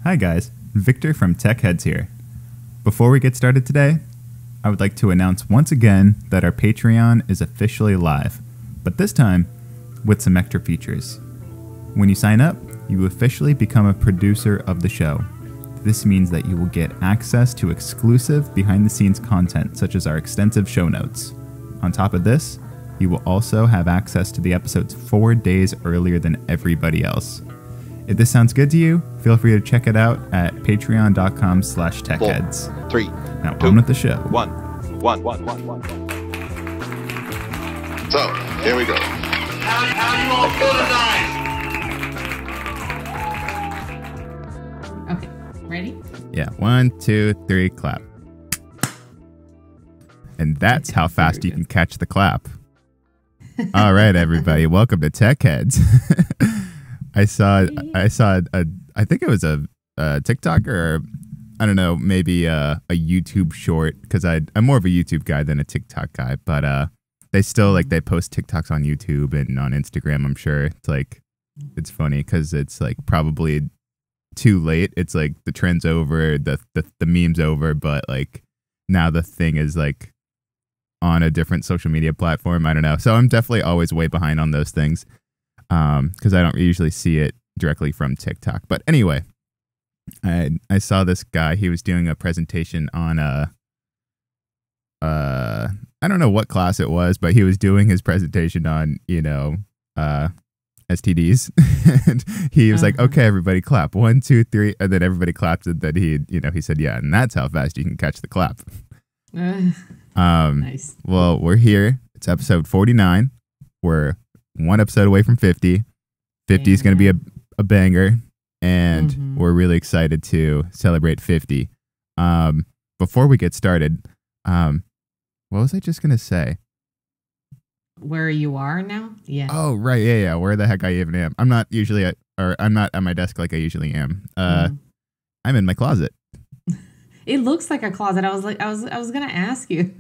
Hi guys, Victor from Tech Heads here. Before we get started today, I would like to announce once again that our Patreon is officially live, but this time with some extra features. When you sign up, you officially become a producer of the show. This means that you will get access to exclusive behind-the-scenes content such as our extensive show notes. On top of this, you will also have access to the episodes 4 days earlier than everybody else. If this sounds good to you, feel free to check it out at patreon.com/techheads. 4, 3, now 2, on with the show. 1. So, here we go. How you all feel tonight? Okay, ready? Yeah, 1, 2, 3, clap. And that's how fast you can catch the clap. All right, everybody, welcome to Tech Heads. I saw I think it was a TikTok or I don't know, maybe a YouTube short, because I'm more of a YouTube guy than a TikTok guy, but they still they post TikToks on YouTube and on Instagram. I'm sure it's funny because it's probably too late. It's the trend's over, the meme's over, but now the thing is on a different social media platform. I don't know. So I'm definitely always way behind on those things because I don't usually see it directly from TikTok. But anyway, I saw this guy. He was doing a presentation on I don't know what class it was, but he was doing his presentation on STDs. And he was like, "Okay, everybody, clap. 1, 2, 3," and then everybody clapped. And then he said, "Yeah, and that's how fast you can catch the clap." Nice. Well, we're here. It's episode 49. We're one episode away from 50. 50 is going to be a banger, and we're really excited to celebrate 50. Before we get started, what was I just going to say? Where you are now? Yeah. Oh, right. Yeah. Where the heck I even am. I'm not usually I'm not at my desk like I usually am. I'm in my closet. It looks like a closet. I was going to ask you.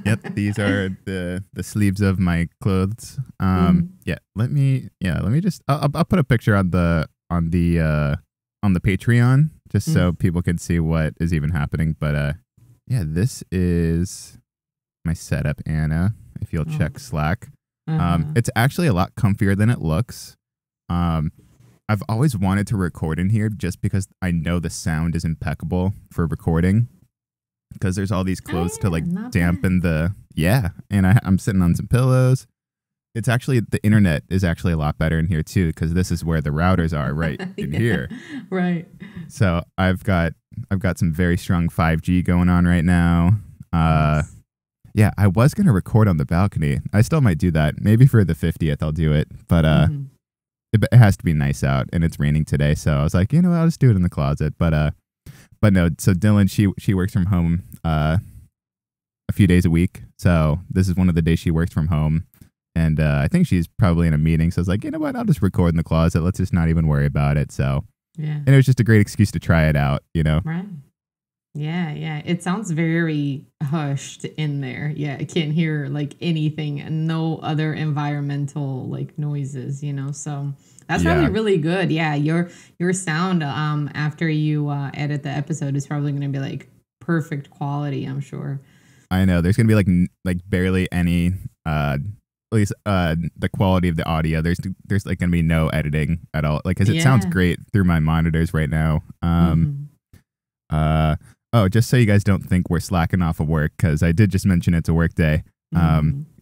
Yep, these are the sleeves of my clothes. Let me just I'll put a picture on the Patreon just so people can see what is even happening. But this is my setup, Anna. If you'll check Slack. It's actually a lot comfier than it looks. I've always wanted to record in here just because I know the sound is impeccable for recording. Because there's all these clothes to dampen the and I'm sitting on some pillows. It's actually the internet is actually a lot better in here too, because this is where the routers are right in here. Right. So I've got some very strong 5G going on right now. Nice. Yeah, I was gonna record on the balcony. I still might do that. Maybe for the 50th I'll do it, but it has to be nice out, and it's raining today. So I was like, I'll just do it in the closet, But no, so Dylan, she works from home a few days a week. So this is one of the days she works from home. And I think she's probably in a meeting. So I was like, you know what? I'll just record in the closet. Let's just not even worry about it. So, and it was just a great excuse to try it out, Right. Yeah. It sounds very hushed in there. Yeah, I can't hear anything and no other environmental noises, So that's probably really good. Yeah, your sound after you edit the episode is probably going to be perfect quality, I'm sure. I know there's going to be like barely any at least the quality of the audio. There's going to be no editing at all. Cuz it sounds great through my monitors right now. Just so you guys don't think we're slacking off of work, cuz I did just mention it's a work day.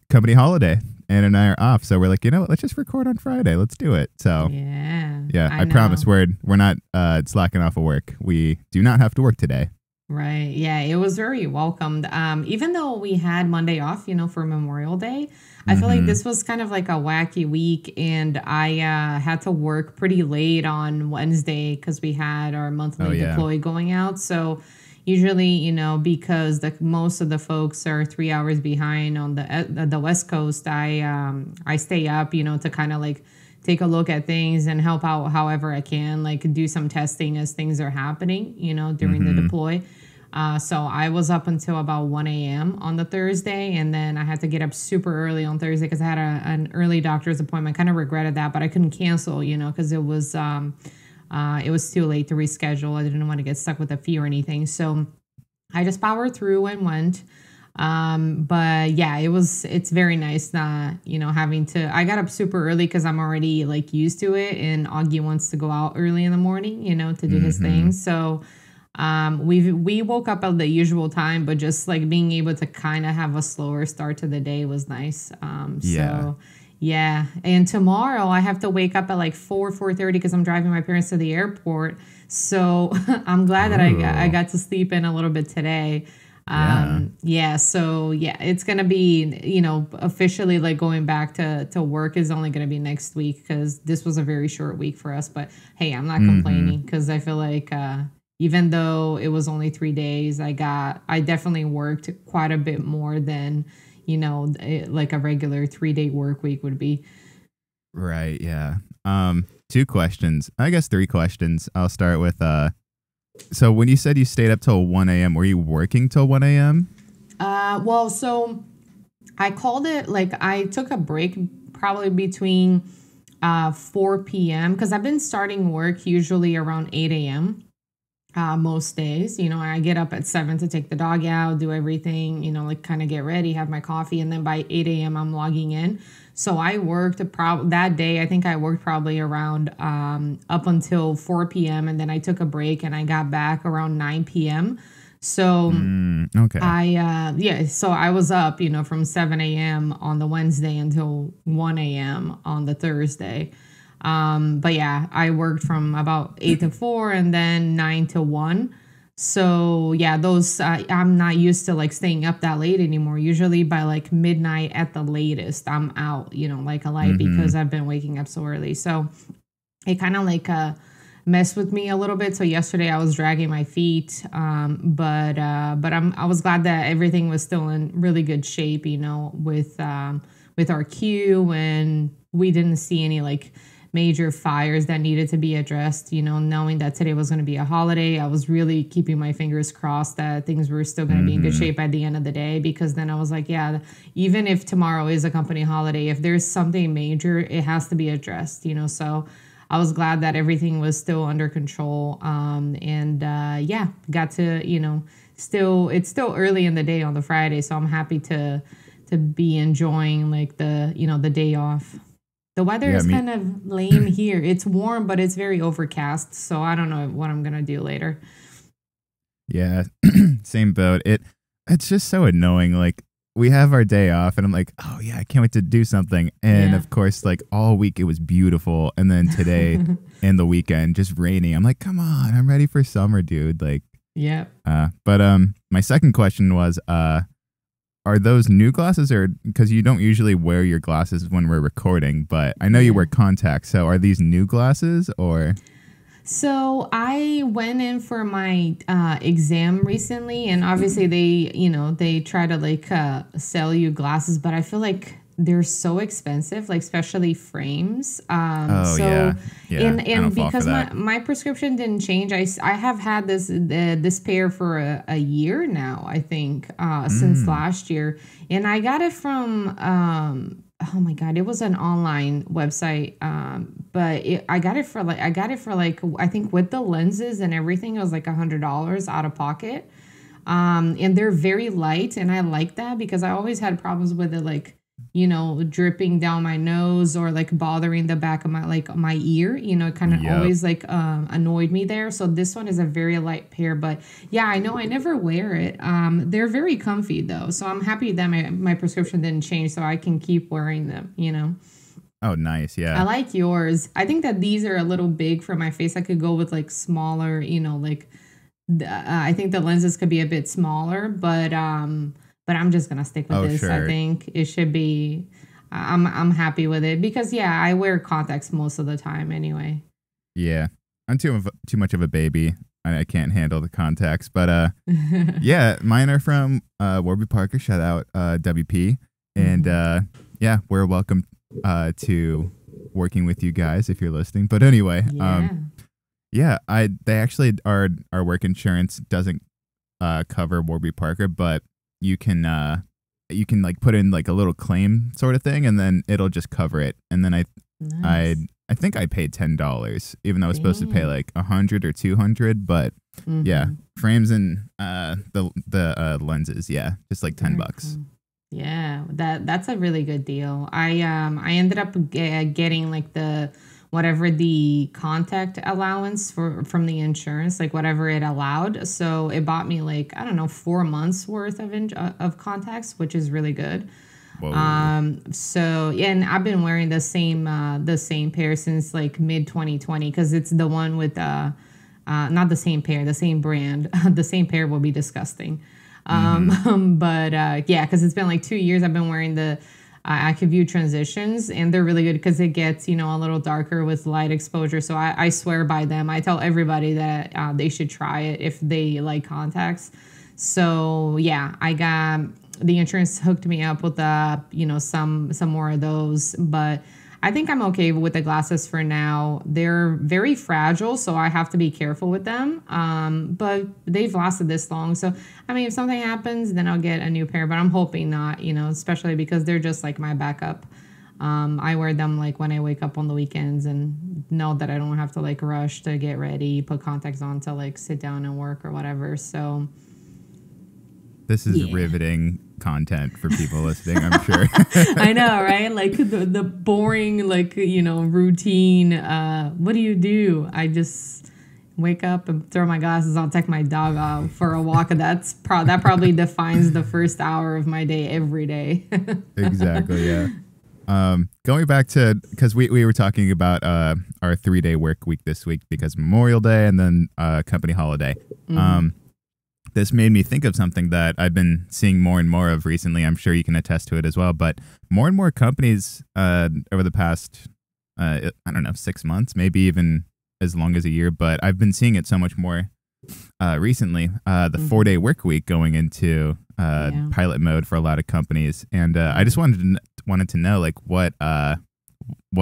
Company holiday. Ann and I are off, so we're like, what? Let's just record on Friday. Let's do it. So I promise we're not slacking off of work. We do not have to work today. Right. Yeah, it was very welcomed. Even though we had Monday off, for Memorial Day, I feel like this was kind of like a wacky week, and I had to work pretty late on Wednesday because we had our monthly deploy going out. So usually, because most of the folks are 3 hours behind on the West Coast, I stay up, to kind of take a look at things and help out however I can, do some testing as things are happening, during the deploy. So I was up until about 1 a.m. on the Thursday, and then I had to get up super early on Thursday because I had an early doctor's appointment. Kind of regretted that, but I couldn't cancel, because it was It was too late to reschedule. I didn't want to get stuck with a fee or anything. So I just powered through and went. But yeah, it's very nice not, I got up super early because I'm already like used to it, and Augie wants to go out early in the morning, to do his thing. So, we woke up at the usual time, but just like being able to kind of have a slower start to the day was nice. So yeah. And tomorrow I have to wake up at like 4:30 because I'm driving my parents to the airport. So I'm glad that I got to sleep in a little bit today. So it's gonna be, officially like going back to work is only gonna be next week because this was a very short week for us. But hey, I'm not complaining because I feel like even though it was only 3 days, I definitely worked quite a bit more than like a regular 3-day work week would be. Right. Yeah. 2 questions. I guess 3 questions. I'll start with so when you said you stayed up till 1 a.m., were you working till 1 a.m.? Well, so I called it like I took a break probably between 4 p.m. because I've been starting work usually around 8 a.m. Most days. I get up at 7 to take the dog out, do everything, like kind of get ready, have my coffee, and then by 8 a.m. I'm logging in. So I worked that day. I think I worked probably around up until 4 p.m. and then I took a break and I got back around 9 p.m. So okay. So I was up, from 7 a.m. on the Wednesday until 1 a.m. on the Thursday. But yeah, I worked from about 8 to 4 and then 9 to 1. So yeah, those, I'm not used to like staying up that late anymore. Usually by like midnight at the latest, I'm out, like a light because I've been waking up so early. So it kind of like, messed with me a little bit. So yesterday I was dragging my feet. But I was glad that everything was still in really good shape, with our queue, and we didn't see any like major fires that needed to be addressed, knowing that today was going to be a holiday. I was really keeping my fingers crossed that things were still going to be in good shape by the end of the day, because then I was like, yeah, even if tomorrow is a company holiday, if there's something major, it has to be addressed, so I was glad that everything was still under control. Got to, it's still early in the day on the Friday. So I'm happy to be enjoying like the day off. The weather is kind of lame here. It's warm, but it's very overcast. So I don't know what I'm going to do later. Yeah, same boat. It's just so annoying. Like we have our day off and I'm like, oh yeah, I can't wait to do something. And of course, like all week it was beautiful. And then today and the weekend just raining. I'm like, come on, I'm ready for summer, dude. Like, yeah. But my second question was, are those new glasses, or because you don't usually wear your glasses when we're recording, but I know you wear contacts. So are these new glasses or? So I went in for my exam recently, and obviously they try to like sell you glasses, but I feel like they're so expensive, like especially frames. And because my prescription didn't change, I have had this pair for a year now, I think, since last year, and I got it from oh my God, it was an online website. But I got it for like I think with the lenses and everything, it was like $100 out of pocket. And they're very light, and I like that because I always had problems with it, like, dripping down my nose or like bothering the back of my ear, it kind of always like annoyed me there. So this one is a very light pair, but yeah, I know I never wear it. They're very comfy though. So I'm happy that my prescription didn't change, so I can keep wearing them, Oh, nice. Yeah. I like yours. I think that these are a little big for my face. I could go with like smaller, I think the lenses could be a bit smaller, but I'm just going to stick with this. Sure. I think it should be, I'm happy with it because I wear contacts most of the time anyway. Yeah. I'm too much of a baby. I can't handle the contacts, but yeah, mine are from Warby Parker. Shout out WP. And we're welcome to working with you guys if you're listening. But anyway, they actually our work insurance doesn't cover Warby Parker, but you can like put in like a little claim sort of thing, and then it'll just cover it. And then I I think I paid $10, even though I was supposed to pay Dang. like 100 or 200. But yeah, Mm-hmm. frames and the lenses, yeah, just like $10. Yeah, that's a really good deal. I ended up getting like the whatever the contact allowance from the insurance, like whatever it allowed. So it bought me like I don't know 4 months worth of contacts, which is really good. Whoa. So yeah, and I've been wearing the same pair since like mid 2020 because it's the one with not the same pair, the same brand. The same pair will be disgusting. But yeah, because it's been like 2 years I've been wearing the AccuView transitions, and they're really good because it gets a little darker with light exposure. So I swear by them. I tell everybody that they should try it if they like contacts. So yeah, I got the insurance hooked me up with some more of those, but I think I'm okay with the glasses for now. They're very fragile, so I have to be careful with them. But they've lasted this long. So, I mean, if something happens, then I'll get a new pair. But I'm hoping not, especially because they're just like my backup. I wear them like when I wake up on the weekends and know that I don't have to like rush to get ready, put contacts on to like sit down and work or whatever. So, This is yeah. riveting content for people listening, I'm sure. I know, right? Like the boring, like, routine. What do you do? I just wake up and throw my glasses on, take my dog out for a walk. And that probably defines the first hour of my day every day. Exactly, yeah. Going back to, because we were talking about our 3-day work week this week because Memorial Day and then company holiday. This made me think of something that I've been seeing more and more of recently. I'm sure you can attest to it as well. But more and more companies over the past, I don't know, 6 months, maybe even as long as a year. But I've been seeing it so much more recently. The 4-day work week going into pilot mode for a lot of companies. And I just wanted to know like what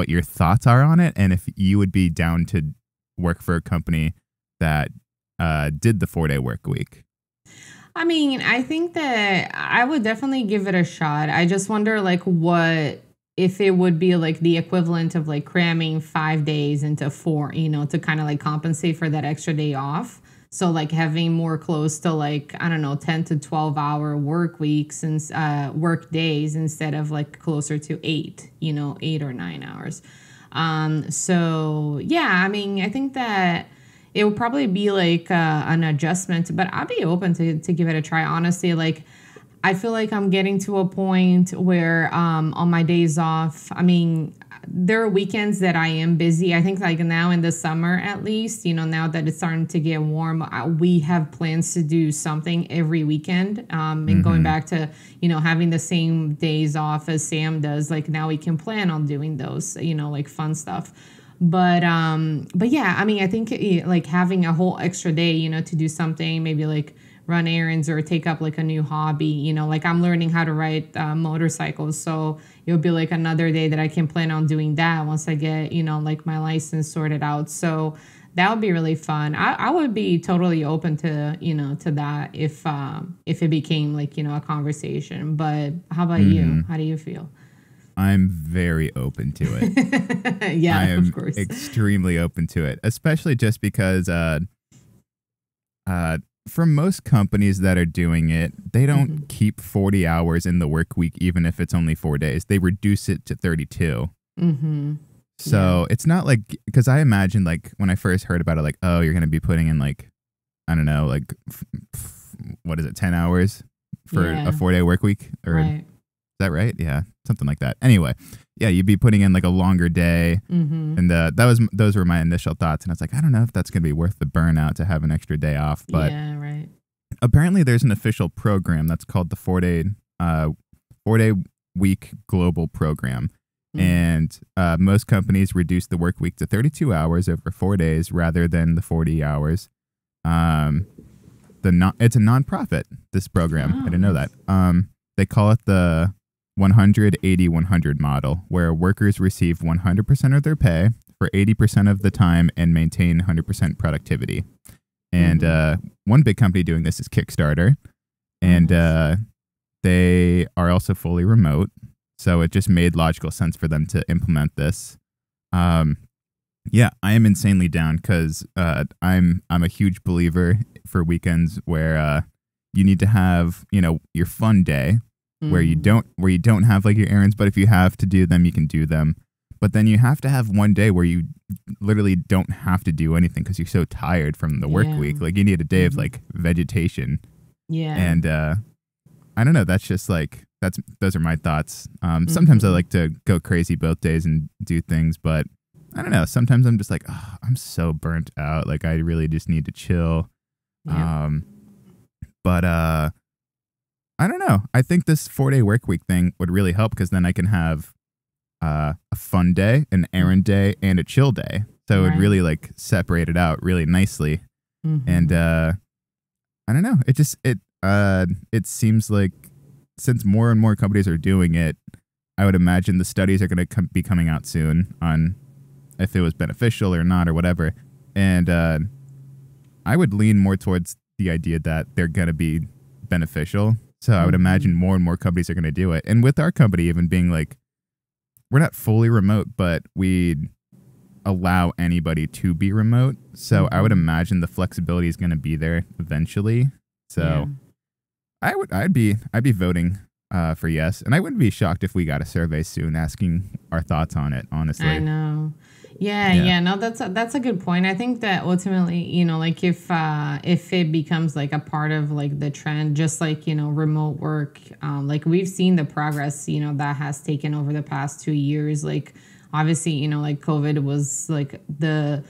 your thoughts are on it, and if you would be down to work for a company that did the 4-day work week. I mean, I think that I would definitely give it a shot. I just wonder, like, what if it would be like the equivalent of like cramming 5 days into 4, to kind of like compensate for that extra day off. So like having more close to like, I don't know, 10 to 12 hour work weeks and work days instead of like closer to 8, 8 or 9 hours. So yeah, I mean, I think that it would probably be like an adjustment, but I'd be open to give it a try. Honestly, like I feel like I'm getting to a point where on my days off, I mean, there are weekends that I am busy. I think like now in the summer, at least, now that it's starting to get warm, we have plans to do something every weekend. And going back to, having the same days off as Sam does, like now we can plan on doing those, like fun stuff. But yeah, I mean, I think like having a whole extra day, to do something, maybe like run errands or take up like a new hobby, like I'm learning how to ride motorcycles. So it'll be like another day that I can plan on doing that once I get, like my license sorted out. So that would be really fun. I would be totally open to, to that if it became like, a conversation. But how about you? How do you feel? I'm very open to it. Yeah, I am of course. extremely open to it, especially just because for most companies that are doing it, they don't keep 40 hours in the work week, even if it's only 4 days. They reduce it to 32. So it's not like, because I imagine like when I first heard about it, like, oh, you're going to be putting in like, I don't know, like, what is it, 10 hours for a 4-day work week? Or Right. is that right? Yeah, something like that. Anyway, yeah, you'd be putting in like a longer day, and those were my initial thoughts. And I was like, I don't know if that's going to be worth the burnout to have an extra day off. But Yeah, right. apparently, there's an official program that's called the 4-day week global program, and most companies reduce the work week to 32 hours over 4 days rather than the 40 hours. It's a nonprofit. This program, I didn't know that. They call it the 100-80-100 model, where workers receive 100% of their pay for 80% of the time and maintain 100% productivity. And one big company doing this is Kickstarter, and they are also fully remote. So it just made logical sense for them to implement this. Yeah, I am insanely down because I'm a huge believer for weekends where you need to have, you know, your fun day where Mm-hmm. you don't have like your errands, but if you have to do them, you can do them. But then you have to have one day where you literally don't have to do anything because you're so tired from the work Yeah. week. Like you need a day of Mm-hmm. like vegetation. Yeah. And I don't know, that's just like those are my thoughts. Sometimes I Mm-hmm. like to go crazy both days and do things, but I don't know. Sometimes I'm just like, oh, I'm so burnt out. Like I really just need to chill. Yep. Um, but I don't know. I think this 4-day work week thing would really help because then I can have a fun day, an errand day, and a chill day. So it would Right. really like separate it out really nicely. And Mm-hmm. I don't know. It seems like since more and more companies are doing it, I would imagine the studies are going to be coming out soon on if it was beneficial or not or whatever. And I would lean more towards the idea that they're going to be beneficial. So I would Mm-hmm. imagine more and more companies are going to do it. And with our company even being like, we're not fully remote, but we allow anybody to be remote. So I would Mm-hmm. imagine the flexibility is going to be there eventually. Yeah. So I'd be voting for yes, and I wouldn't be shocked if we got a survey soon asking our thoughts on it. I Honestly, know. Yeah, yeah. yeah. No, that's a good point. I think that ultimately, like if it becomes like a part of like the trend, just like, remote work, like we've seen the progress, that has taken over the past 2 years. Like obviously, like COVID was like the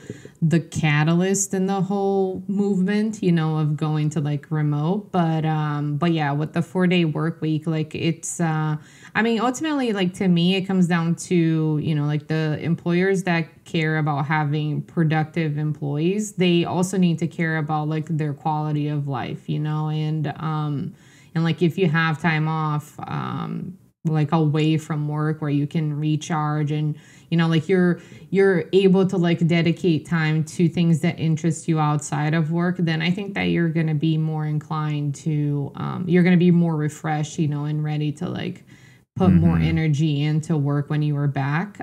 catalyst in the whole movement, of going to like remote. But yeah, with the 4-day work week, like it's I mean, ultimately, like to me, it comes down to, like the employers that care about having productive employees, they also need to care about like their quality of life, and like if you have time off, like away from work where you can recharge and like you're able to like dedicate time to things that interest you outside of work, then I think that you're going to be more inclined to you're going to be more refreshed, and ready to like put more Mm-hmm. energy into work when you were back.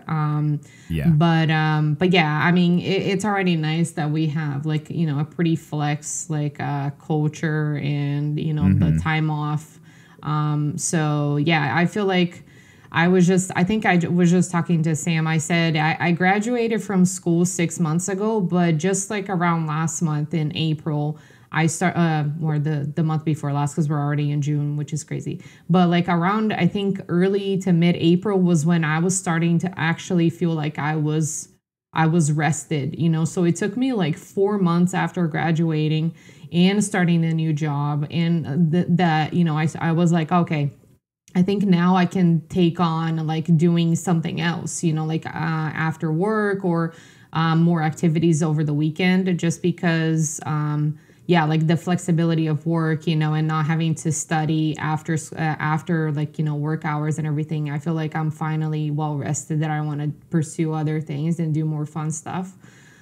Yeah. But yeah, I mean, it's already nice that we have like, a pretty flex like culture and, the Mm-hmm. time off. So yeah, I feel like I think I was just talking to Sam. I said I graduated from school 6 months ago, but just like around last month in April, or the month before last, because we're already in June, which is crazy. But like around, I think early to mid April was when I was starting to actually feel like I was rested, So it took me like 4 months after graduating and starting a new job, and that I was like, okay, I think now I can take on like doing something else, like after work or more activities over the weekend, just because, yeah, like the flexibility of work, and not having to study after like, work hours and everything. I feel like I'm finally well rested that I want to pursue other things and do more fun stuff.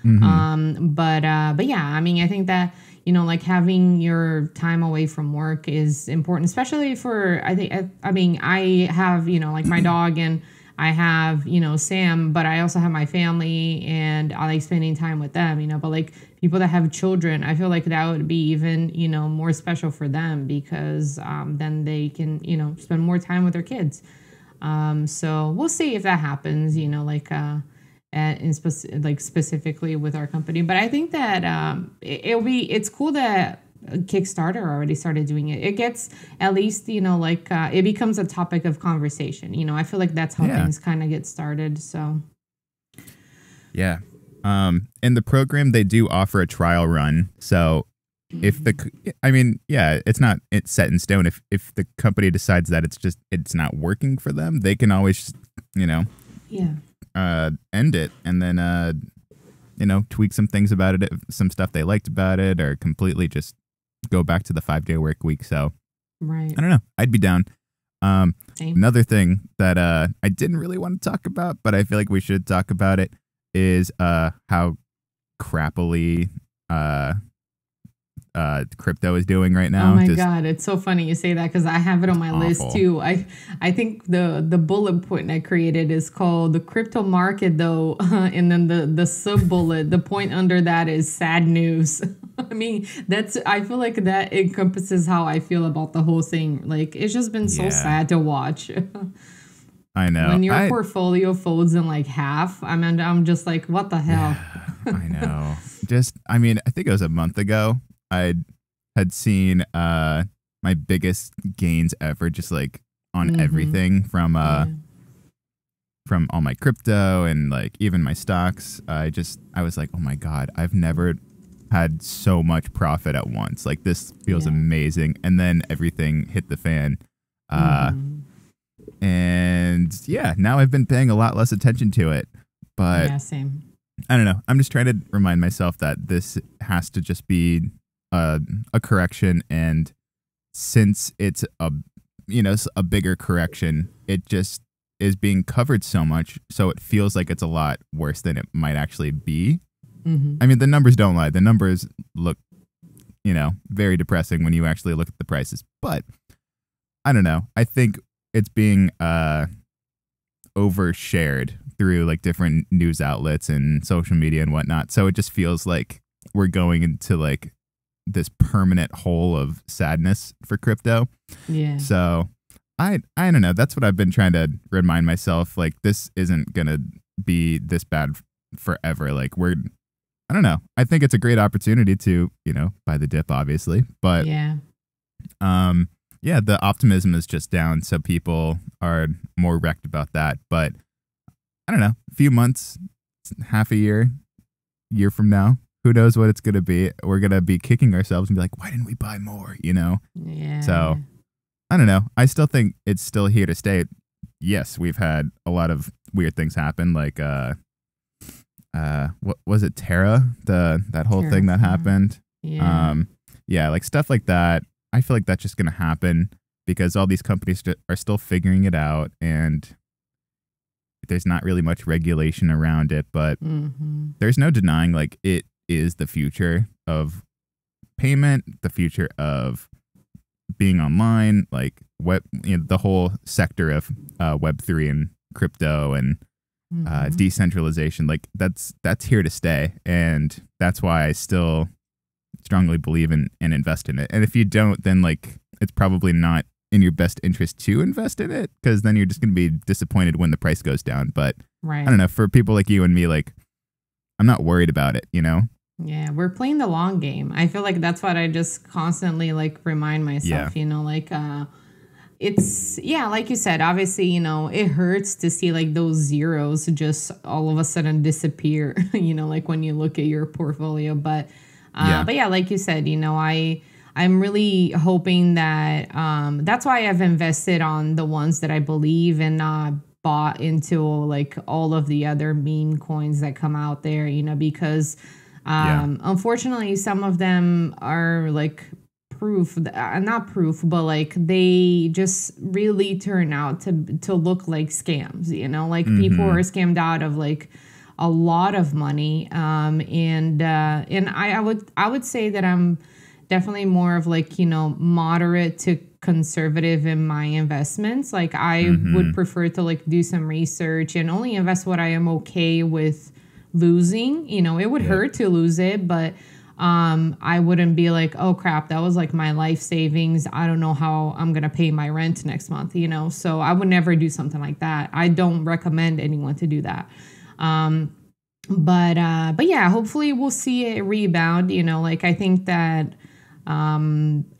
Mm-hmm. But yeah, I mean, I think that like having your time away from work is important, especially for I mean, I have like my dog, and I have Sam, but I also have my family, and I like spending time with them. But like people that have children, I feel like that would be even more special for them, because then they can spend more time with their kids. So we'll see if that happens, like like specifically with our company. But I think that it's cool that Kickstarter already started doing it. It gets at least like it becomes a topic of conversation. I feel like that's how Yeah. things kind of get started. So Yeah. In the program, they do offer a trial run. So if I mean, yeah, it's set in stone. If the company decides that it's not working for them, they can always, you know, yeah, end it and then, tweak some things about it, some stuff they liked about it, or completely just go back to the 5-day work week. So right, I don't know. I'd be down. Um, same. Another thing that I didn't really want to talk about, but I feel like we should talk about it, is how crappily crypto is doing right now. Oh my God, it's so funny you say that because I have it on my list too. I think the bullet point I created is called the crypto market though, and then the sub bullet, the point under that is sad news. I mean, I feel like that encompasses how I feel about the whole thing. Like it's just been so sad to watch. I know. When your portfolio folds in like half, I'm just like, what the hell? Yeah, I know. I think it was a month ago. I had seen my biggest gains ever, just like on everything from all my crypto and like even my stocks. I was like, oh my God, I've never had so much profit at once. Like this feels amazing. And then everything hit the fan. And yeah, now I've been paying a lot less attention to it. But yeah, same. I don't know. I'm just trying to remind myself that this has to just be a correction. And since it's a bigger correction, it just is being covered so much. So it feels like it's a lot worse than it might actually be. I mean, the numbers don't lie. The numbers look, very depressing when you actually look at the prices. But I don't know. I think it's being overshared through like different news outlets and social media and whatnot. So it just feels like we're going into like this permanent hole of sadness for crypto. Yeah. So I don't know. That's what I've been trying to remind myself. Like this isn't going to be this bad forever. Like I don't know. I think it's a great opportunity to, buy the dip, obviously. But yeah, the optimism is just down. So people are more wrecked about that. But I don't know, a few months, half a year from now, who knows what it's going to be. We're going to be kicking ourselves and be like, why didn't we buy more, Yeah. So I don't know. I still think it's still here to stay. Yes, we've had a lot of weird things happen. Like, what was it? Terra, that whole thing that happened. Yeah. Like stuff like that. I feel like that's just going to happen because all these companies are still figuring it out and there's not really much regulation around it, but there's no denying like it is the future of payment, the future of being online, like the whole sector of Web3 and crypto and decentralization. Like that's here to stay. And that's why I still strongly believe in and invest in it. And if you don't, then like it's probably not in your best interest to invest in it because then you're just going to be disappointed when the price goes down. But I don't know, for people like you and me, like I'm not worried about it, Yeah, we're playing the long game. I feel like that's what I just constantly like remind myself, it's like you said, obviously, it hurts to see like those zeros just all of a sudden disappear, like when you look at your portfolio. But like you said, I'm really hoping that that's why I've invested on the ones that I believe and not bought into like all of the other meme coins that come out there, because unfortunately some of them are like not proof, but like they just really turn out to look like scams, like people are scammed out of like a lot of money. And I would say that I'm definitely more of like, moderate to conservative in my investments. Like I would prefer to like do some research and only invest what I am okay with losing. It would hurt to lose it, but I wouldn't be like, oh crap, that was like my life savings. I don't know how I'm going to pay my rent next month, so I would never do something like that. I don't recommend anyone to do that. But yeah, hopefully we'll see it rebound, like I think that,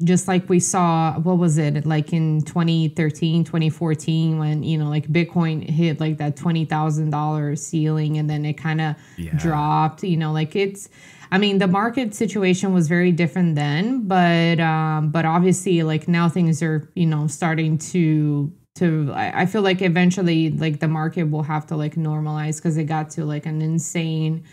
just like we saw, what was it like in 2013, 2014, when, like Bitcoin hit like that $20,000 ceiling and then it kind of dropped, like the market situation was very different then, but obviously like now things are, starting to I feel like eventually like the market will have to like normalize because it got to like an insane,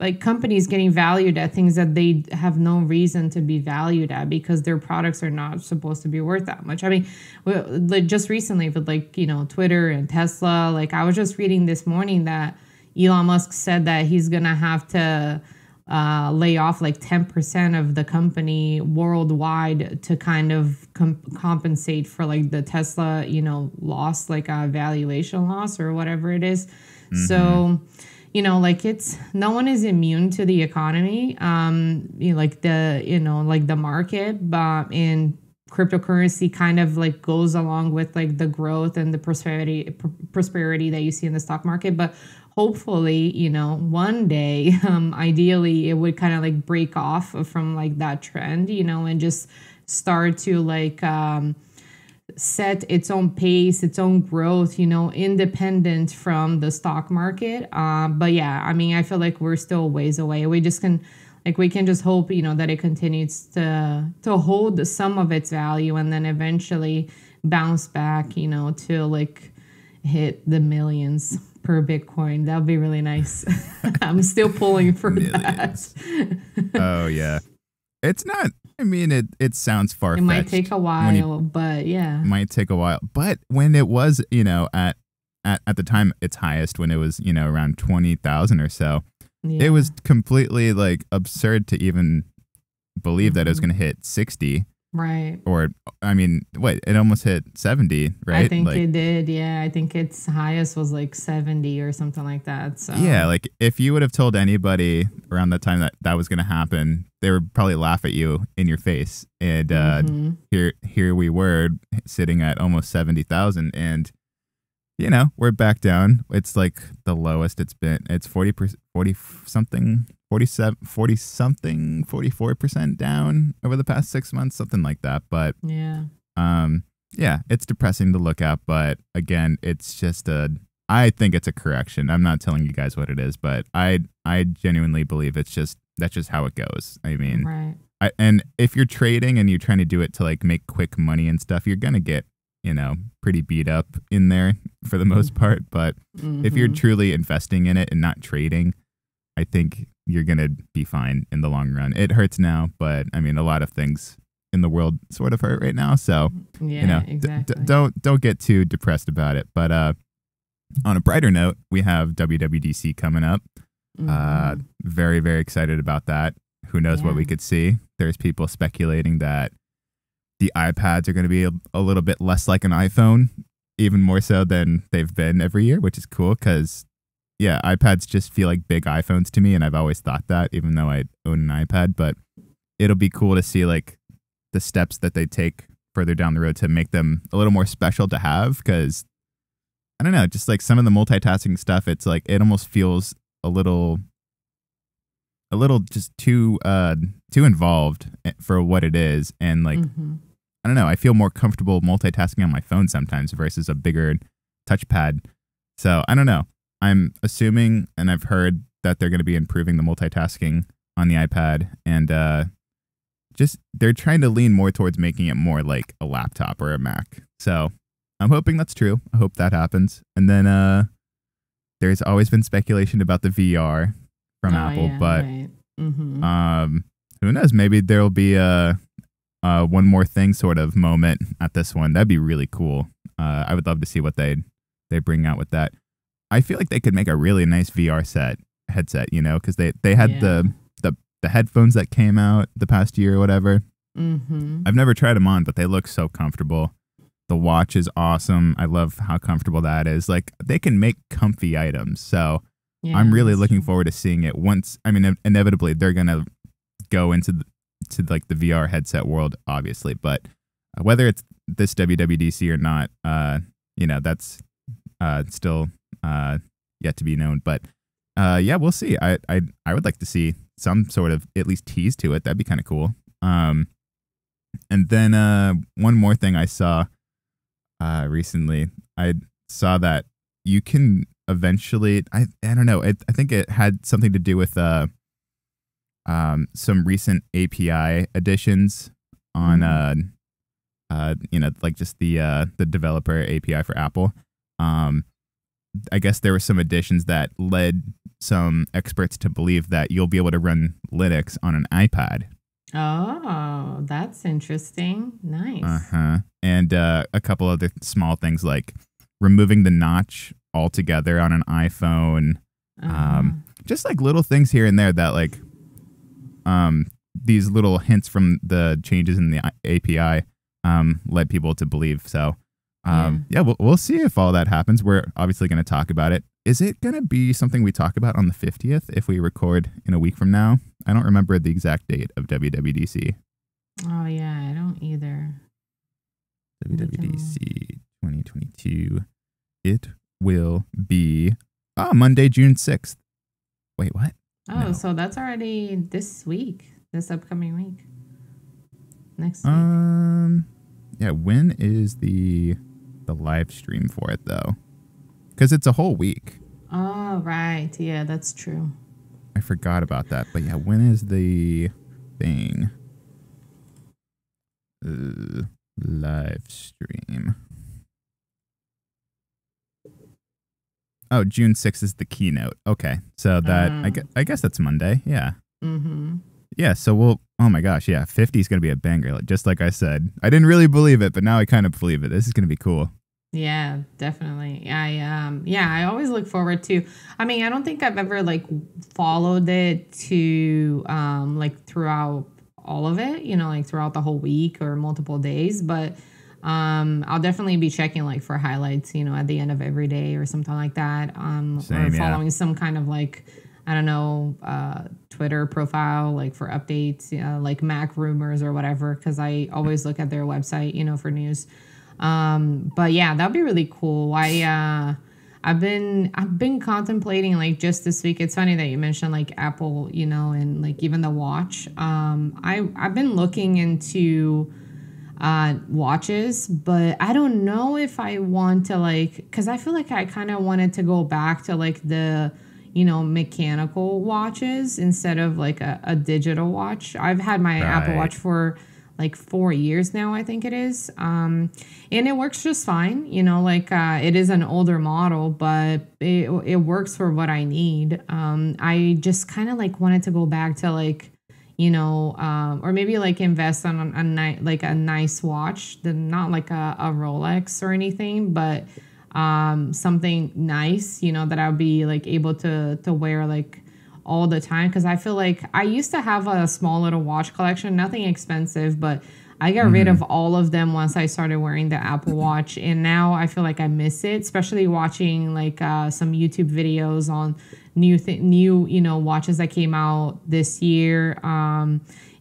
like companies getting valued at things that they have no reason to be valued at because their products are not supposed to be worth that much. I mean, like just recently with like, Twitter and Tesla, like I was just reading this morning that Elon Musk said that he's going to have to lay off like 10% of the company worldwide to kind of compensate for like the Tesla, loss, like a valuation loss or whatever it is. So, like no one is immune to the economy, like the market, and cryptocurrency kind of like goes along with like the growth and the prosperity that you see in the stock market. But hopefully, one day, ideally, it would kind of like break off from like that trend, and just start to like set its own pace, its own growth, independent from the stock market. But yeah, I mean, I feel like we're still ways away. We can just hope, that it continues to hold some of its value and then eventually bounce back, to like hit the millions per Bitcoin. That would be really nice. I'm still pulling for that. Oh yeah. It's not, I mean, it sounds far-fetched. It might take a while, but yeah. It might take a while. But when it was, at the time its highest, when it was, around 20,000 or so, it was completely like absurd to even believe that it was going to hit 60. Right. Or, I mean, wait, it almost hit 70, right? I think it did. Yeah. I think its highest was like 70 or something like that. So yeah, like if you would have told anybody around the time that was going to happen, they would probably laugh at you in your face. And here we were sitting at almost 70,000, and we're back down. It's like the lowest it's been. It's 44% down over the past 6 months, something like that. But yeah, it's depressing to look at. But again, it's just I think it's a correction. I'm not telling you guys what it is, but I genuinely believe that's just how it goes. I mean, right. And if you're trading and you're trying to do it to like make quick money and stuff, you're gonna get pretty beat up in there for the most part. But if you're truly investing in it and not trading, I think you're going to be fine in the long run. It hurts now, but I mean, a lot of things in the world sort of hurt right now. So, exactly. Don't get too depressed about it. But on a brighter note, we have WWDC coming up. Very, very excited about that. Who knows what we could see? There's people speculating that the iPads are going to be a little bit less like an iPhone, even more so than they've been every year, which is cool because, yeah, iPads just feel like big iPhones to me, and I've always thought that, even though I own an iPad. But it'll be cool to see like the steps that they take further down the road to make them a little more special to have, because I don't know, just like some of the multitasking stuff, it's like it almost feels a little just too involved for what it is, and like I don't know, I feel more comfortable multitasking on my phone sometimes versus a bigger touchpad. So I don't know. I'm assuming, and I've heard that they're going to be improving the multitasking on the iPad, and just they're trying to lean more towards making it more like a laptop or a Mac. So I'm hoping that's true. I hope that happens. And then there's always been speculation about the VR from Apple, but who knows? Maybe there'll be one more thing sort of moment at this one. That'd be really cool. I would love to see what they bring out with that. I feel like they could make a really nice VR headset, because they had the headphones that came out the past year or whatever. I've never tried them on, but they look so comfortable. The watch is awesome. I love how comfortable that is. Like, they can make comfy items. So I'm really looking forward to seeing it once. I mean, inevitably they're gonna go into like the VR headset world, obviously, but whether it's this WWDC or not, that's still yet to be known. But yeah, we'll see. I would like to see some sort of at least tease to it. That'd be kind of cool. And then one more thing I saw recently, I saw that you can eventually, I don't know, I think it had something to do with some recent API additions on like just the developer API for Apple. I guess there were some additions that led some experts to believe that you'll be able to run Linux on an iPad. Oh, that's interesting. Nice. And a couple other small things like removing the notch altogether on an iPhone. Just like little things here and there that like these little hints from the changes in the API led people to believe. So we'll see if all that happens. We're obviously going to talk about it. Is it going to be something we talk about on the 50th if we record in a week from now? I don't remember the exact date of WWDC. Oh, yeah, I don't either. WWDC 2022. It will be Monday, June 6th. Wait, what? Oh, No. So that's already this week, this upcoming week. Next week. Yeah, when is the live stream for it, though? Because it's a whole week. Oh, right. Yeah, that's true. I forgot about that. But yeah, when is the thing? Live stream. Oh, June 6th is the keynote. Okay. So that, I guess that's Monday. Yeah. Mm-hmm. Yeah. So oh my gosh. Yeah. 50 is going to be a banger. Just like I said, I didn't really believe it, but now I kind of believe it. This is going to be cool. Yeah, definitely. I always look forward to, I mean, I don't think I've ever like followed it to like throughout all of it, like throughout the whole week or multiple days, but I'll definitely be checking like for highlights, at the end of every day or something like that. Or following some kind of like, I don't know, Twitter profile, like for updates, like Mac rumors or whatever, because I always look at their website, for news. But yeah, that'd be really cool. I've been contemplating like just this week. It's funny that you mentioned like Apple, and like even the watch. I've been looking into watches, but I don't know if I want to like, because I feel like I kind of wanted to go back to like the mechanical watches instead of like a digital watch. I've had my Apple Watch for like 4 years now, I think it is. And it works just fine, it is an older model, but it works for what I need. I just kind of like wanted to go back to like, or maybe like invest on a nice watch, not like a Rolex or anything, but something nice, that I'll be like able to wear like all the time, because I feel like I used to have a small little watch collection, nothing expensive, but I got rid of all of them once I started wearing the Apple Watch, and now I feel like I miss it, especially watching like some YouTube videos on new watches that came out this year,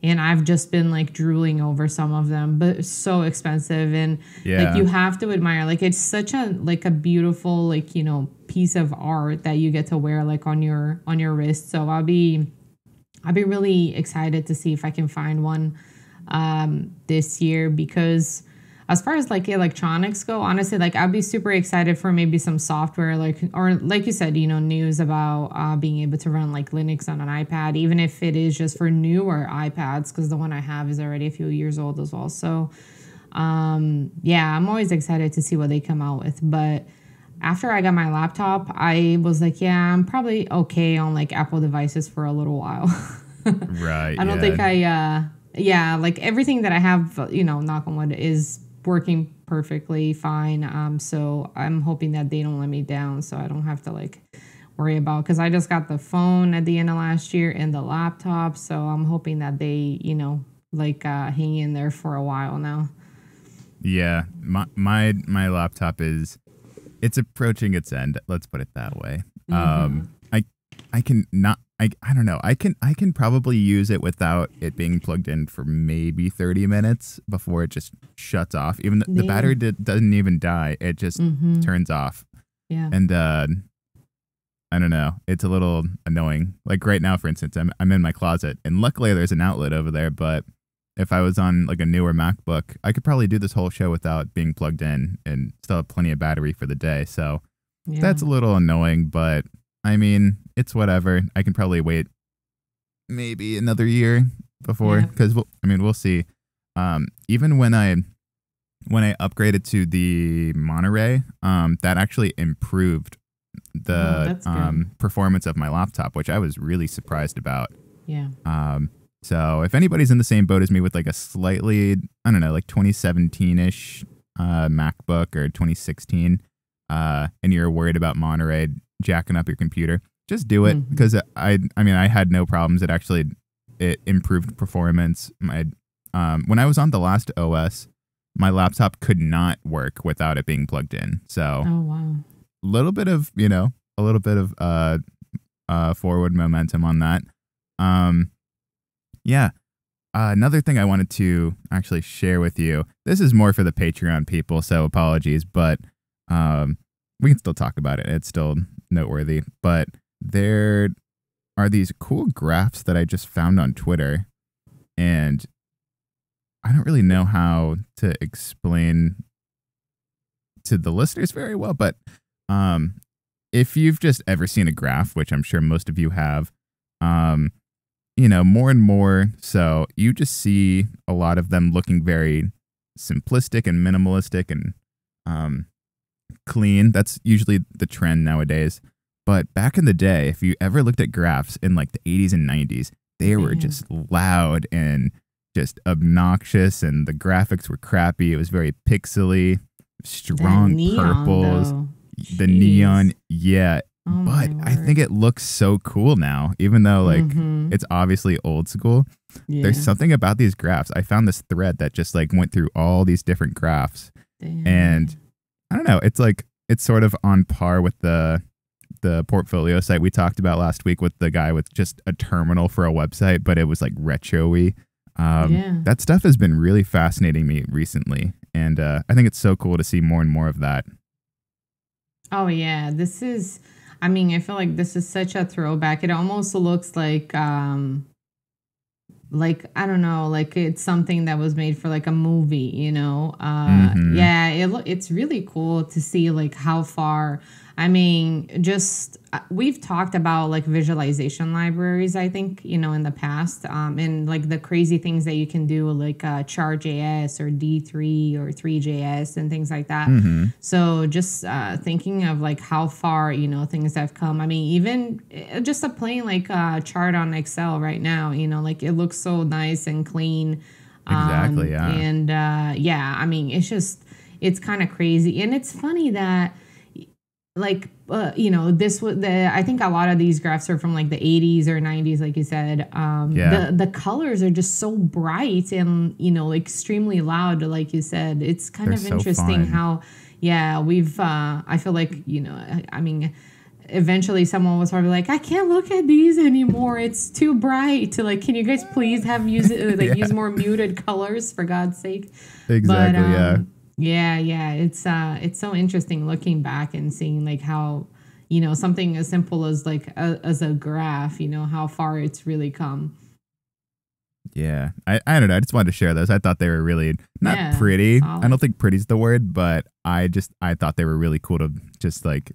and I've just been like drooling over some of them, but it's so expensive, and like you have to admire, like it's such a beautiful like piece of art that you get to wear like on your wrist. So I'll be really excited to see if I can find one this year, because as far as like electronics go, honestly, like I'd be super excited for maybe some software, like, or like you said, news about being able to run like Linux on an iPad, even if it is just for newer iPads, because the one I have is already a few years old as well. So yeah, I'm always excited to see what they come out with. But after I got my laptop, I was like, yeah, I'm probably okay on like Apple devices for a little while. Right. I don't think like everything that I have, knock on wood, is working perfectly fine. So I'm hoping that they don't let me down, so I don't have to like worry about, because I just got the phone at the end of last year and the laptop. So I'm hoping that they, hang in there for a while now. Yeah. My laptop it's approaching its end. Let's put it that way. I can not, I don't know. I can probably use it without it being plugged in for maybe 30 minutes before it just shuts off. Even the battery doesn't even die. It just turns off. Yeah. And I don't know. It's a little annoying. Like right now, for instance, I'm in my closet, and luckily there's an outlet over there. But if I was on like a newer MacBook, I could probably do this whole show without being plugged in and still have plenty of battery for the day. So that's a little annoying, but I mean, it's whatever. I can probably wait maybe another year before, because we'll see. Even when I upgraded to the Monterey, that actually improved the performance of my laptop, which I was really surprised about. Yeah. So if anybody's in the same boat as me with like a slightly, I don't know, like 2017-ish MacBook or 2016, and you're worried about Monterey jacking up your computer, just do it, because I had no problems. It actually it improved performance. My when I was on the last OS, my laptop could not work without it being plugged in. So Oh wow. little bit of, a little bit of forward momentum on that. Yeah. Another thing I wanted to actually share with you. This is more for the Patreon people, so apologies, but we can still talk about it. It's still noteworthy. But there are these cool graphs that I just found on Twitter, and I don't really know how to explain to the listeners very well, but if you've just ever seen a graph, which I'm sure most of you have, more and more, so you just see a lot of them looking very simplistic and minimalistic and clean. That's usually the trend nowadays. But back in the day, if you ever looked at graphs in like the 80s and 90s, they were just loud and just obnoxious, and the graphics were crappy. It was very pixely, strong purples, the neon. Yeah. Oh, but I think it looks so cool now, even though like it's obviously old school. Yeah. There's something about these graphs. I found this thread that just like went through all these different graphs. Damn. And I don't know, it's like it's sort of on par with the portfolio site we talked about last week with the guy with just a terminal for a website, but it was like retro-y. That stuff has been really fascinating me recently, and I think it's so cool to see more and more of that. Oh yeah, I feel like this is such a throwback. It almost looks like I don't know, like it's something that was made for like a movie, Yeah, it's really cool to see like how far. We've talked about like visualization libraries, I think, in the past, and like the crazy things that you can do like char.js or D3 or 3JS and things like that. So just thinking of like how far, things have come. Even just a plain like chart on Excel right now, like it looks so nice and clean. Exactly, yeah. And it's kind of crazy. And it's funny that like I think a lot of these graphs are from like the 80s or 90s, like you said. The colors are just so bright and extremely loud, like you said. It's kind of interesting how we've I feel like eventually someone was probably like, I can't look at these anymore, it's too bright. Like, can you guys please use more muted colors, for God's sake? Exactly. But, yeah, it's so interesting looking back and seeing like how something as simple as like as a graph, how far it's really come. Yeah, I don't know. I just wanted to share those. I thought they were really not pretty. Solid. I don't think pretty's the word, but I thought they were really cool to just like,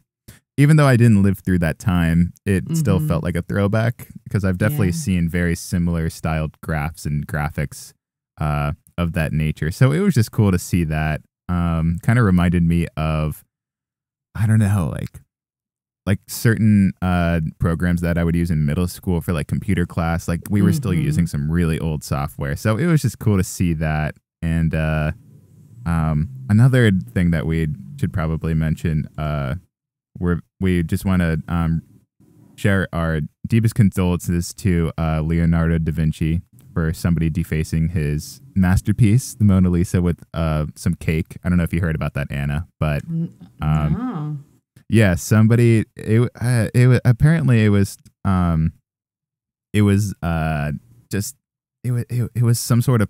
even though I didn't live through that time, it still felt like a throwback, because I've definitely seen very similar styled graphs and graphics of that nature. So it was just cool to see that. Kind of reminded me of, I don't know, like certain programs that I would use in middle school for like computer class. Like we were still using some really old software, so it was just cool to see that. And another thing that we should probably mention, we just want to share our deepest condolences to Leonardo da Vinci for somebody defacing his masterpiece, the Mona Lisa, with some cake. I don't know if you heard about that, Anna, but No. yeah, somebody. It was some sort of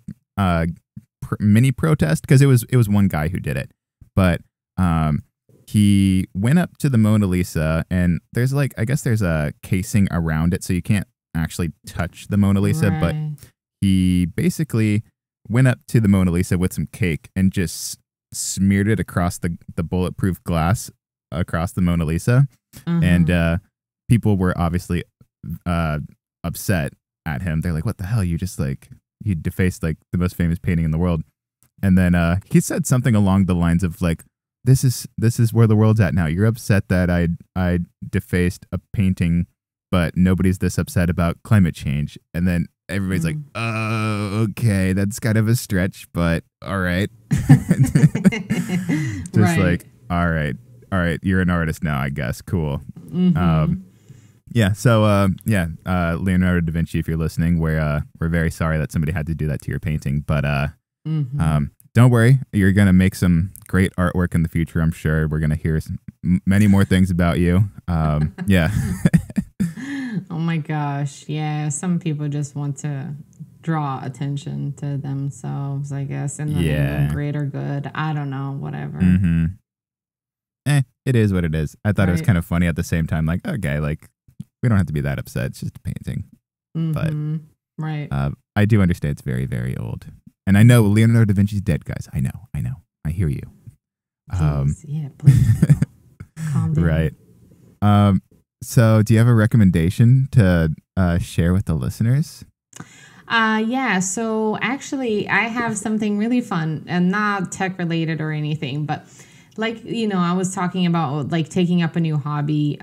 mini protest, because it was one guy who did it, but he went up to the Mona Lisa, and there's like, I guess there's a casing around it, so you can't actually touch the Mona Lisa, Right. but he basically went up to the Mona Lisa with some cake and just smeared it across the bulletproof glass across the Mona Lisa. And people were obviously upset at him. They're like, what the hell? You just like, you defaced like the most famous painting in the world. And then he said something along the lines of like, this is where the world's at now. You're upset that I defaced a painting, but nobody's this upset about climate change. And then everybody's like, oh, okay, that's kind of a stretch, but all right. Just like, all right, you're an artist now, I guess. Cool. Yeah. So, Leonardo da Vinci, if you're listening, we're very sorry that somebody had to do that to your painting, but don't worry, you're gonna make some great artwork in the future. I'm sure we're gonna hear many more things about you. Yeah. Oh my gosh. Yeah. Some people just want to draw attention to themselves, I guess, in the name of greater good. I don't know. Whatever. Mm-hmm. It is what it is. I thought it was kind of funny at the same time. Like, okay, like we don't have to be that upset. It's just a painting. But right. I do understand it's very, very old. And I know Leonardo da Vinci's dead, guys. I know. I hear you. Please, please. Calm down. Right. So do you have a recommendation to share with the listeners? Yeah. So actually, I have something really fun and not tech related or anything, but like, I was talking about like taking up a new hobby,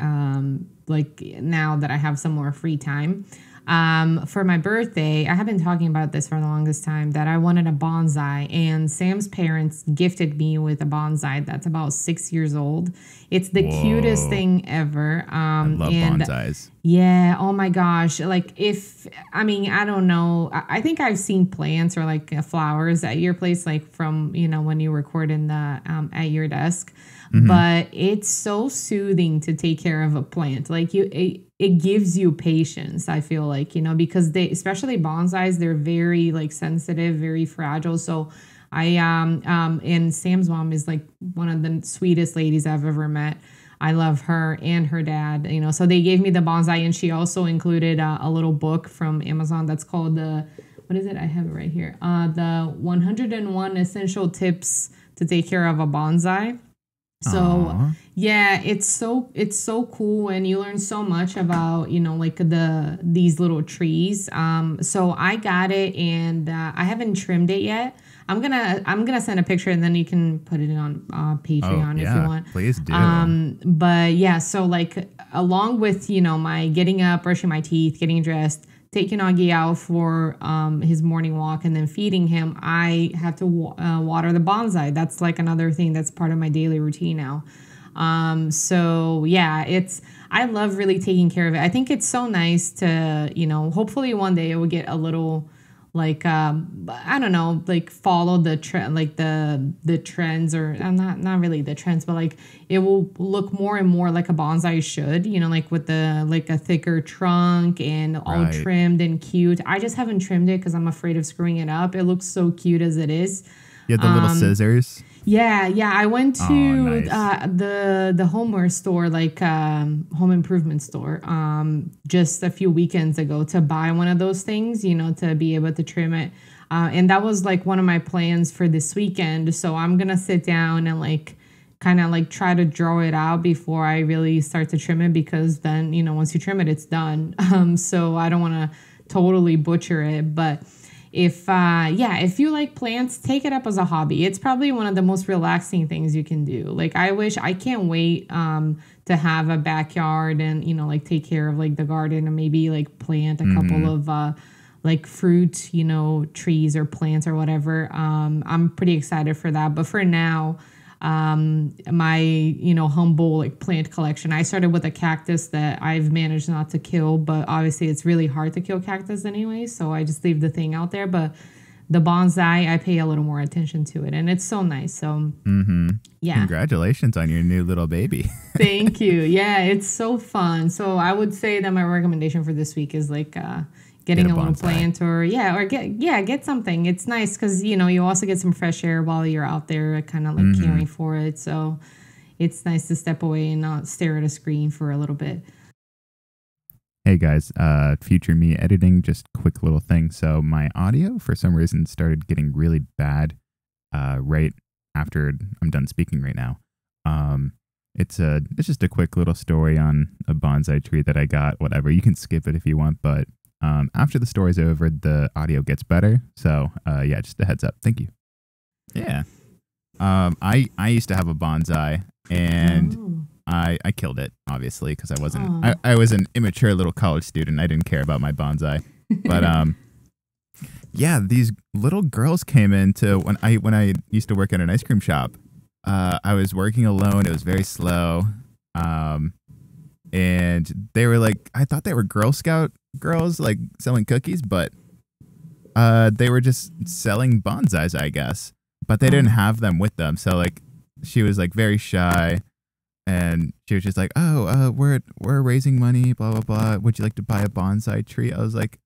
like now that I have some more free time. For my birthday, I have been talking about this for the longest time that I wanted a bonsai, and Sam's parents gifted me with a bonsai that's about 6 years old. It's the cutest thing ever. I love bonsais. Yeah. Oh my gosh. Like I don't know. I think I've seen plants or like flowers at your place, like from, when you record in the, at your desk, but it's so soothing to take care of a plant. Like it gives you patience, I feel like, because especially bonsais, they're very like sensitive, very fragile. So and Sam's mom is like one of the sweetest ladies I've ever met. I love her and her dad, so they gave me the bonsai, and she also included a little book from Amazon that's called what is it? I have it right here. The 101 Essential Tips to Take Care of a Bonsai. So yeah, it's so cool, and you learn so much about, like these little trees. So I got it, and I haven't trimmed it yet. I'm gonna send a picture, and then you can put it on Patreon if you want. Please do. But yeah, so like along with my getting up, brushing my teeth, getting dressed, taking Augie out for his morning walk, and then feeding him, I have to water the bonsai. That's like another thing that's part of my daily routine now. So yeah, I love really taking care of it. I think it's so nice to, hopefully one day it will get a little like I don't know, like follow the trend, like the trends, or not really the trends, but like it will look more and more like a bonsai should, like with the like a thicker trunk and all trimmed and cute. I just haven't trimmed it because I'm afraid of screwing it up. It looks so cute as it is. You had the little scissors. Yeah. I went to the homeware store, like home improvement store, just a few weekends ago to buy one of those things, to be able to trim it. And that was like one of my plans for this weekend. So I'm going to sit down and like kind of like try to draw it out before I really start to trim it, because then, once you trim it, it's done. So I don't want to totally butcher it, but if you like plants, take it up as a hobby. It's probably one of the most relaxing things you can do. Like I can't wait to have a backyard and like take care of like the garden, and maybe like plant a couple of like fruit, trees or plants or whatever. I'm pretty excited for that. But for now, my humble like plant collection, I started with a cactus that I've managed not to kill, but obviously it's really hard to kill cactus anyway, so I just leave the thing out there. But the bonsai, I pay a little more attention to it, and it's so nice. So yeah, congratulations on your new little baby. Thank you. Yeah, it's so fun. So I would say that my recommendation for this week is like getting a little plant, or get something. It's nice because you also get some fresh air while you're out there kind of like caring for it. So it's nice to step away and not stare at a screen for a little bit. Hey guys, future me editing, just quick little thing. So my audio for some reason started getting really bad right after I'm done speaking right now. It's just a quick little story on a bonsai tree that I got. Whatever, you can skip it if you want, but after the story's over, the audio gets better. So, yeah, just a heads up. Thank you. Yeah. I used to have a bonsai, and I killed it, obviously, because I was an immature little college student. I didn't care about my bonsai. But, yeah, these little girls came in to when I used to work at an ice cream shop. I was working alone. It was very slow. and they were like, I thought they were Girl Scout girls like selling cookies, but they were just selling bonsais, I guess. But they didn't have them with them, so like she was like very shy, and she was just like, "Oh, we're raising money, blah blah blah. Would you like to buy a bonsai tree?" I was like,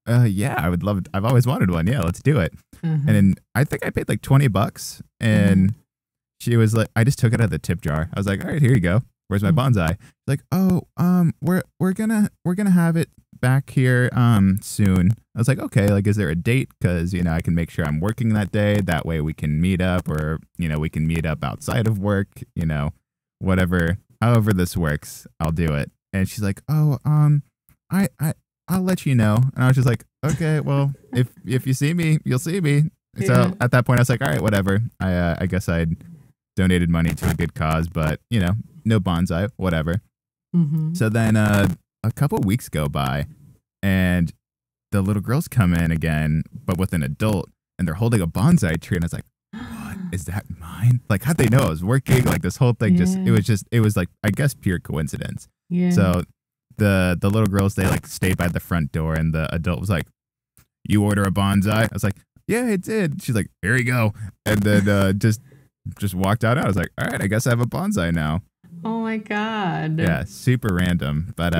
yeah, I would love it. I've always wanted one. Yeah, let's do it." And then I think I paid like $20, and she was like, I just took it out of the tip jar. I was like, "All right, here you go. Where's my bonsai?" She's like, "Oh, we're gonna have it back here soon." I was like, "Okay, like, is there a date? Because I can make sure I'm working that day. That way we can meet up, or we can meet up outside of work. Whatever, however this works, I'll do it." And she's like, "Oh, I'll let you know." And I was just like, "Okay, well, if you see me, you'll see me." Yeah. So at that point, I was like, "All right, whatever." I guess I'd donated money to a good cause, but no bonsai, whatever. So then a couple weeks go by, and the little girls come in again, but with an adult, and they're holding a bonsai tree, and I was like, "What is that mine?" Like, how'd they know I was working? Like, this whole thing it was like, I guess, pure coincidence. Yeah. So the little girls, they like stayed by the front door, and the adult was like, "You order a bonsai?" I was like, "Yeah, I did." She's like, "Here you go," and then just walked out. I was like, "All right, I guess I have a bonsai now." Oh my god. Yeah, super random, but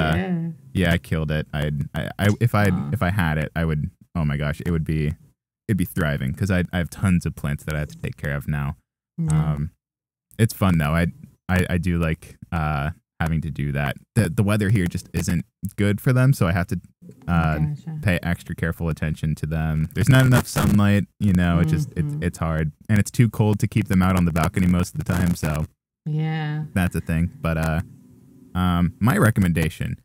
yeah, I killed it. If I had it, I would. Oh my gosh, it'd be thriving, because I have tons of plants that I have to take care of now. It's fun though. I do like having to do that. The weather here just isn't good for them, so I have to pay extra careful attention to them. There's not enough sunlight, it just it's hard, and it's too cold to keep them out on the balcony most of the time, so Yeah. that's a thing. But my recommendation,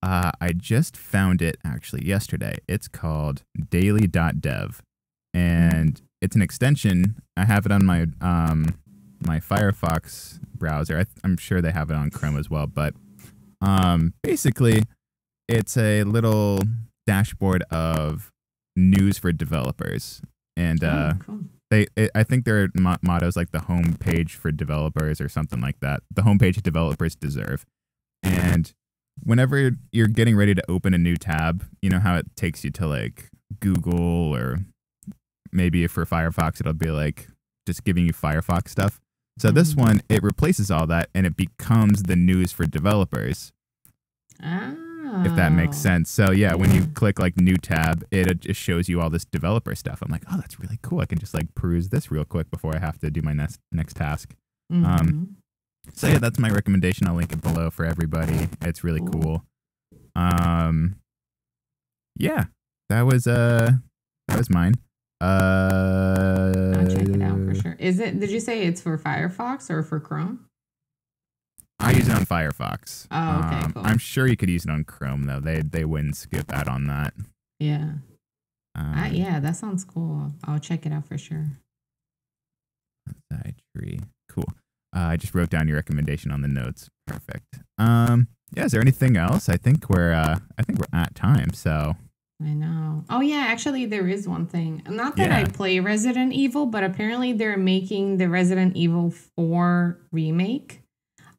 I just found it actually yesterday. It's called daily.dev, and it's an extension. I have it on my my Firefox browser. I'm sure they have it on Chrome as well, but basically it's a little dashboard of news for developers, and Cool. I think their motto is like the home page for developers or something like that. The homepage developers deserve. And whenever you're getting ready to open a new tab, you know how it takes you to like Google, or maybe for Firefox, it'll be like just giving you Firefox stuff. So this one, it replaces all that, and it becomes the news for developers. If that makes sense. So yeah, when you click like new tab, it just shows you all this developer stuff. I'm like, oh, that's really cool. I can just like peruse this real quick before I have to do my next task. So yeah, that's my recommendation. I'll link it below for everybody. It's really cool. Yeah, that was mine. I'll check it out for sure. Did you say it's for Firefox or for Chrome? I use it on Firefox. Oh, okay, cool. I'm sure you could use it on Chrome though. They wouldn't skip out on that. Yeah. Yeah, that sounds cool. I'll check it out for sure. Bonsai tree. Cool. I just wrote down your recommendation on the notes. Perfect. Yeah, is there anything else? I think we're at time, so I know. Oh yeah, actually there is one thing. Not that I play Resident Evil, but apparently they're making the Resident Evil 4 remake.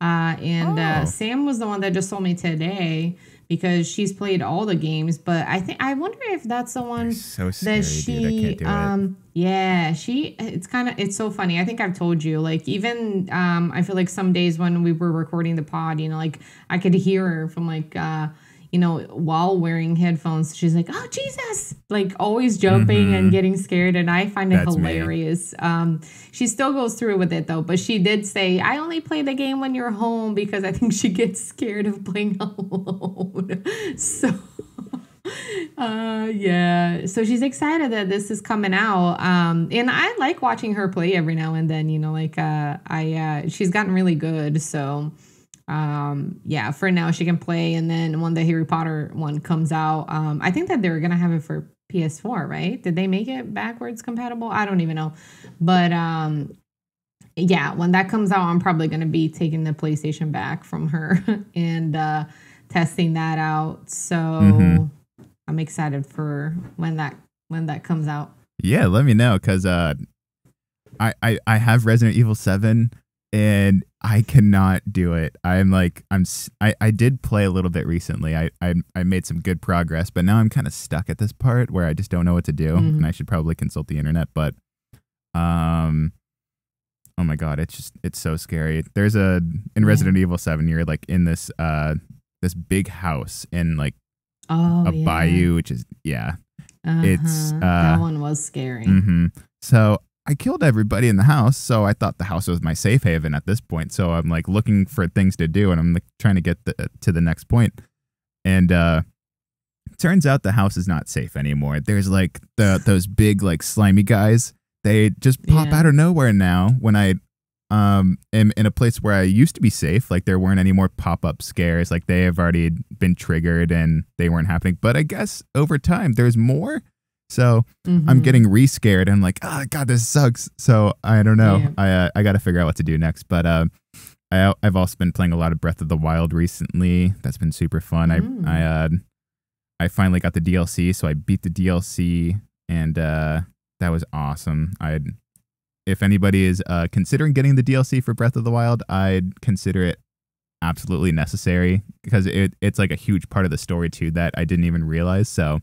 Sam was the one that just told me today, because she's played all the games, but I wonder if that's the one so scary, that she dude. I can't do it. Yeah, it's so funny. I think I've told you, like, even I feel like some days when we were recording the pod, like I could hear her from like while wearing headphones, she's like, "Oh Jesus!" like always jumping and getting scared, and I find it hilarious. She still goes through with it though, but she did say, "I only play the game when you're home," because I think she gets scared of playing alone. So yeah, so she's excited that this is coming out, and I like watching her play every now and then. She's gotten really good, so. Yeah, for now she can play, and then when the Harry Potter one comes out, I think that they're gonna have it for PS4, right? Did they make it backwards compatible? I don't even know, but yeah, when that comes out, I'm probably gonna be taking the PlayStation back from her and testing that out. So I'm excited for when that comes out. Yeah, let me know, because I have Resident Evil 7. and I cannot do it. I did play a little bit recently. I made some good progress, but now I'm kind of stuck at this part where I just don't know what to do, and I should probably consult the internet. But, oh my God, it's so scary. There's in Resident Evil 7, you're like in this big house in like a bayou, which is it's that one was scary. So I killed everybody in the house, so I thought the house was my safe haven at this point. So I'm like looking for things to do, and I'm like trying to get to the next point. And turns out the house is not safe anymore. There's like those big like slimy guys. They just pop out of nowhere now when I am in a place where I used to be safe. Like there weren't any more pop-up scares. Like they have already been triggered and they weren't happening. But I guess over time there's more. So I'm getting re-scared. I'm like, oh God, this sucks. So I don't know. Yeah. I got to figure out what to do next. But I've also been playing a lot of Breath of the Wild recently. That's been super fun. I finally got the DLC, so I beat the DLC, and that was awesome. If anybody is considering getting the DLC for Breath of the Wild, I'd consider it absolutely necessary because it's like a huge part of the story too that I didn't even realize. So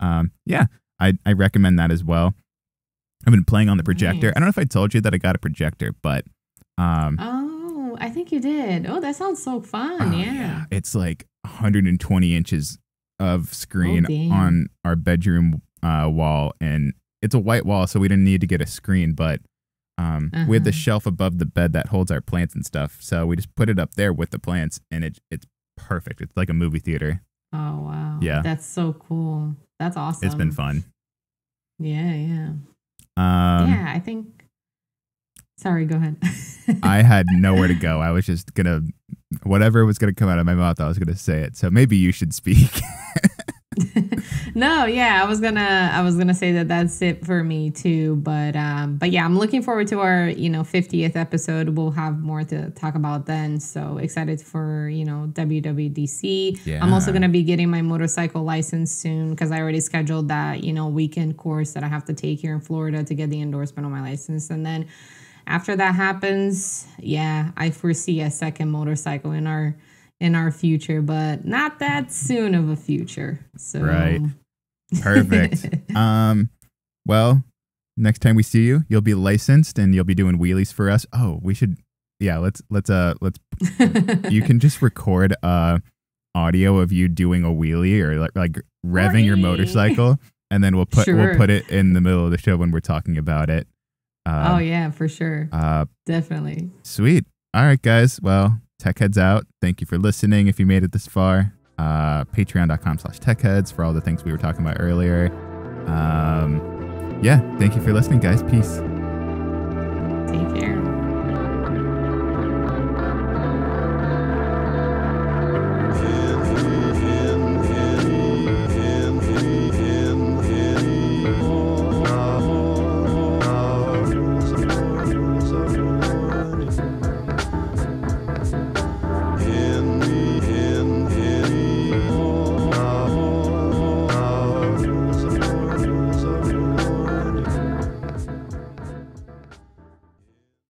I recommend that as well. I've been playing on the projector. Nice. I don't know if I told you that I got a projector, but oh, I think you did. Oh, that sounds so fun. Yeah. It's like 120 inches of screen on our bedroom wall, and it's a white wall, so we didn't need to get a screen, but we have the shelf above the bed that holds our plants and stuff, so we just put it up there with the plants, and it's perfect. It's like a movie theater. Oh, wow. Yeah. That's so cool. That's awesome. It's been fun. Yeah. I think... Sorry, go ahead. I had nowhere to go. I was just gonna... Whatever was gonna come out of my mouth, I was gonna say it. So maybe you should speak. No, yeah, I was gonna say that that's it for me too, but yeah, I'm looking forward to our 50th episode. We'll have more to talk about then. So excited for WWDC. Yeah. I'm also gonna be getting my motorcycle license soon because I already scheduled that weekend course that I have to take here in Florida to get the endorsement on my license, and then after that happens, I foresee a second motorcycle in our future, but not that soon of a future. So right. Perfect. Well, next time we see you, you'll be licensed and you'll be doing wheelies for us. Oh, we should let's you can just record audio of you doing a wheelie or like revving your motorcycle, and then we'll put it in the middle of the show when we're talking about it. Oh yeah, for sure. Definitely. Sweet. All right, guys. Well, Tech Heads out. Thank you for listening. If you made it this far, patreon.com/techheads for all the things we were talking about earlier. Thank you for listening, guys. Peace.